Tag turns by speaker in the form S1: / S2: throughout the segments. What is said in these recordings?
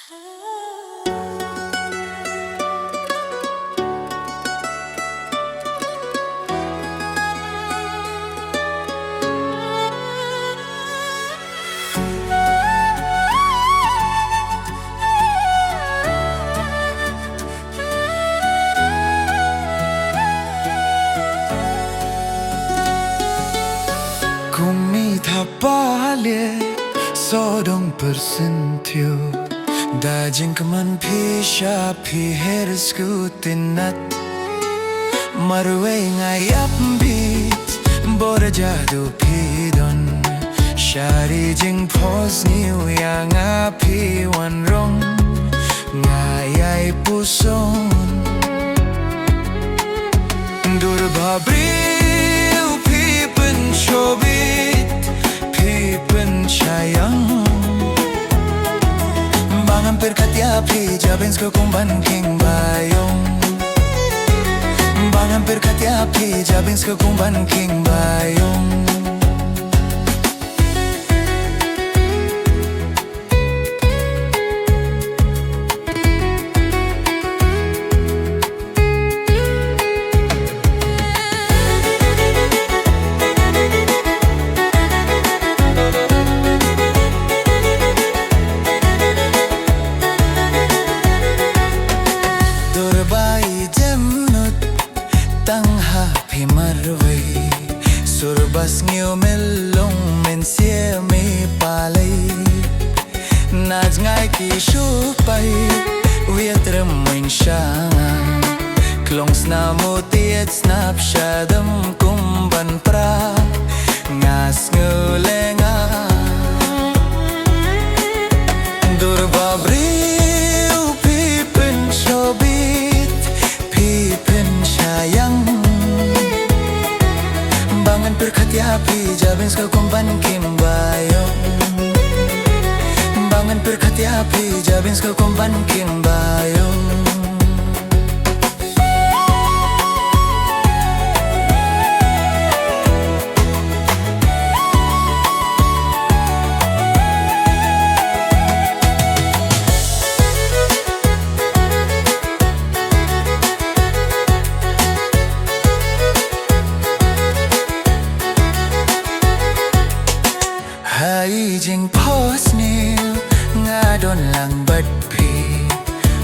S1: Kumi Thapbalieh sodong persentio dajing keman pisha piher skutinat marwe ngayap bit bora jadu pidon shari jing pos niu yang api wan rong ngayai puson dur babril pipen chobit pipen chayang bangan perkatia pi jabens ko kumban king bayong bangan perkatia pi jabens ko kumban king bayong Surbas ngiu melong mensia me palai naj ngai ki shupai wiat remoin shanga klongs na motiet snap shadam kumban pra ngas ngulenga durbabri pipen shobit pipen shayang bangan perkatia pi jabens ko kumban king bayong bangan perkatia pi jabens ko kumban king bayong hai jing pos niu ngadon lang bat pi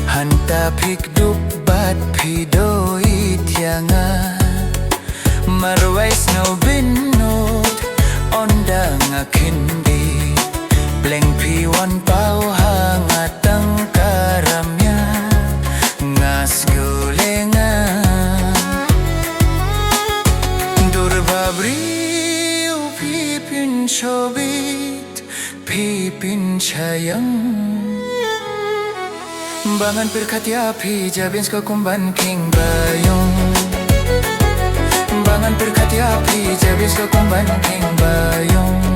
S1: hanta pik dup bat pi doi tianga marwai snow binot onda ngakindi bleng pi wan pau hangatang karamnya ngas gulenga durbabri pipin chobit pipin chayang bangan perkatia pi jabens ko kumban king bayong bangan perkatia pi jabens ko kumban king bayong